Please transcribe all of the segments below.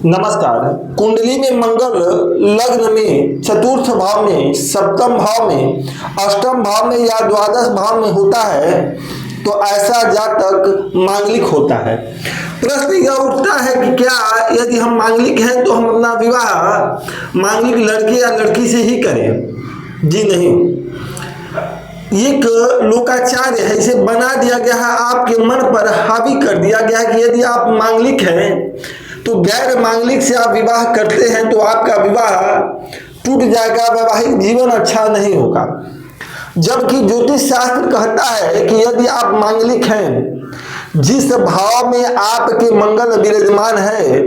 नमस्कार। कुंडली में मंगल लग्न में चतुर्थ भाव में, सप्तम भाव में, अष्टम भाव में या द्वादश भाव में होता है तो ऐसा जातक मांगलिक होता है। प्रश्न यह उठता है कि क्या यदि हम मांगलिक हैं तो हम अपना विवाह मांगलिक लड़के या लड़की से ही करें? जी नहीं, एक लोकाचार्य है, इसे बना दिया गया है, आपके मन पर हावी कर दिया गया है कि यदि आप मांगलिक हैं तो गैर मांगलिक से आप विवाह करते हैं तो आपका विवाह टूट जाएगा, वैवाहिक जीवन अच्छा नहीं होगा। जबकि ज्योतिष शास्त्र कहता है कि यदि आप मांगलिक हैं, जिस भाव में आपके मंगल विराजमान है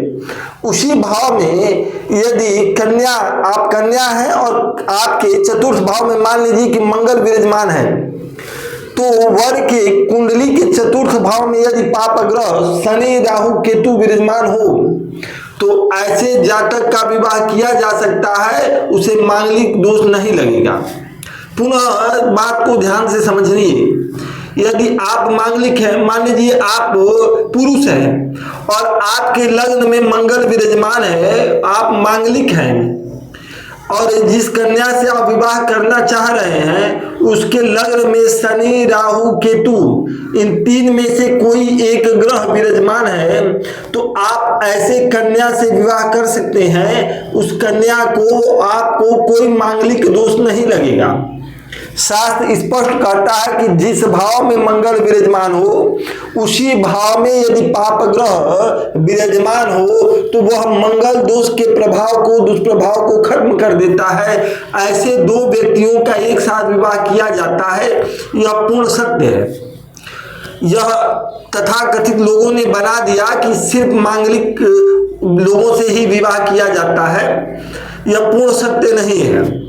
उसी भाव में यदि आप कन्या हैं और आपके चतुर्थ भाव में मान लीजिए कि मंगल विराजमान है, तो वर के कुंडली के चतुर्थ भाव में यदि पाप ग्रह शनि राहु केतु विराजमान हो तो ऐसे जातक का विवाह किया जा सकता है, उसे मांगलिक दोष नहीं लगेगा। पुनः बात को ध्यान से समझिए। यदि आप मांगलिक हैं, मान लीजिए आप पुरुष हैं और आपके लग्न में मंगल विराजमान है, आप मांगलिक हैं और जिस कन्या से आप विवाह करना चाह रहे हैं उसके लग्न में शनि राहु केतु इन तीन में से कोई एक ग्रह विराजमान है, तो आप ऐसे कन्या से विवाह कर सकते हैं। उस कन्या को आपको कोई मांगलिक दोष नहीं लगेगा। शास्त्र स्पष्ट कहता है कि जिस भाव में मंगल विराजमान हो उसी भाव में यदि पाप ग्रह विराजमान हो तो वह मंगल दोष के प्रभाव को, दुष्प्रभाव को खत्म कर देता है। ऐसे दो व्यक्तियों का एक साथ विवाह किया जाता है, यह पूर्ण सत्य है। यह तथाकथित लोगों ने बना दिया कि सिर्फ मांगलिक लोगों से ही विवाह किया जाता है, यह पूर्ण सत्य नहीं है।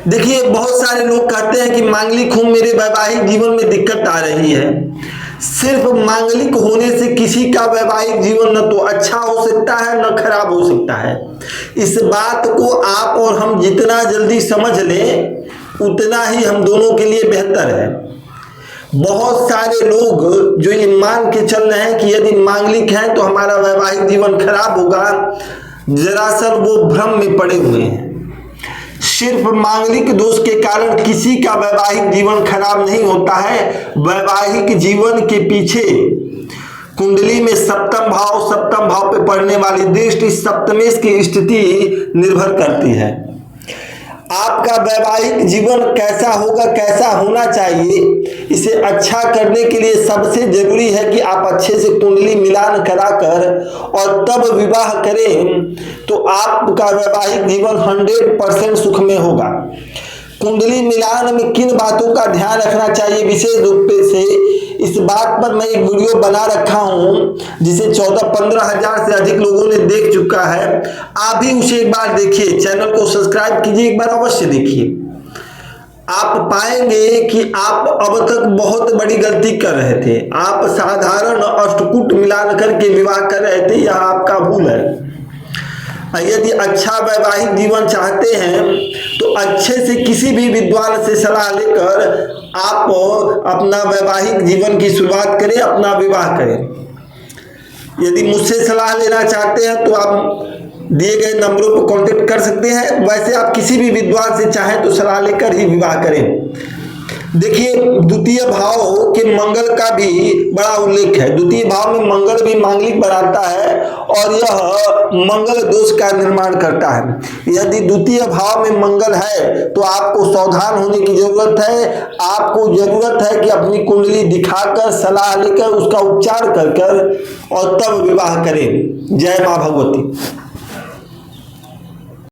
देखिए, बहुत सारे लोग कहते हैं कि मांगलिक हूं, मेरे वैवाहिक जीवन में दिक्कत आ रही है। सिर्फ मांगलिक होने से किसी का वैवाहिक जीवन न तो अच्छा हो सकता है न खराब हो सकता है। इस बात को आप और हम जितना जल्दी समझ लें उतना ही हम दोनों के लिए बेहतर है। बहुत सारे लोग जो ये मान के चल रहे हैं कि यदि मांगलिक हैं तो हमारा वैवाहिक जीवन खराब होगा, दरअसल वो भ्रम में पड़े हुए हैं। सिर्फ मांगलिक दोष के कारण किसी का वैवाहिक जीवन खराब नहीं होता है। वैवाहिक जीवन के पीछे कुंडली में सप्तम भाव पे पड़ने वाली दृष्टि, सप्तमेश की स्थिति निर्भर करती है। आपका वैवाहिक जीवन कैसा होगा, कैसा होना चाहिए, इसे अच्छा करने के लिए सबसे जरूरी है कि आप अच्छे से कुंडली मिलान कराकर और तब विवाह करें तो आपका वैवाहिक जीवन 100% सुख में होगा। कुंडली मिलान में किन बातों का ध्यान रखना चाहिए विशेष रूप से, इस बात पर मैं एक वीडियो बना रखा हूं जिसे 14-15 हजार से अधिक लोगों ने देख चुका है। आप भी उसे एक बार देखिए, चैनल को सब्सक्राइब कीजिए, एक बार अवश्य देखिए। आप पाएंगे कि आप अब तक बहुत बड़ी गलती कर रहे थे। आप साधारण अष्टकूट मिलान करके विवाह कर रहे थे, यह आपका भूल है। यदि अच्छा वैवाहिक जीवन चाहते हैं तो अच्छे से किसी भी विद्वान से सलाह लेकर आप अपना वैवाहिक जीवन की शुरुआत करें, अपना विवाह करें। यदि मुझसे सलाह लेना चाहते हैं तो आप दिए गए नंबरों पर कांटेक्ट कर सकते हैं। वैसे आप किसी भी विद्वान से चाहें तो सलाह लेकर ही विवाह करें। देखिए, द्वितीय भाव के मंगल का भी बड़ा उल्लेख है। द्वितीय भाव में मंगल भी मांगलिक बनाता है और यह मंगल दोष का निर्माण करता है। यदि द्वितीय भाव में मंगल है तो आपको सावधान होने की जरूरत है। आपको जरूरत है कि अपनी कुंडली दिखाकर, सलाह लेकर, उसका उपचार कर और तब विवाह करें। जय मां भगवती।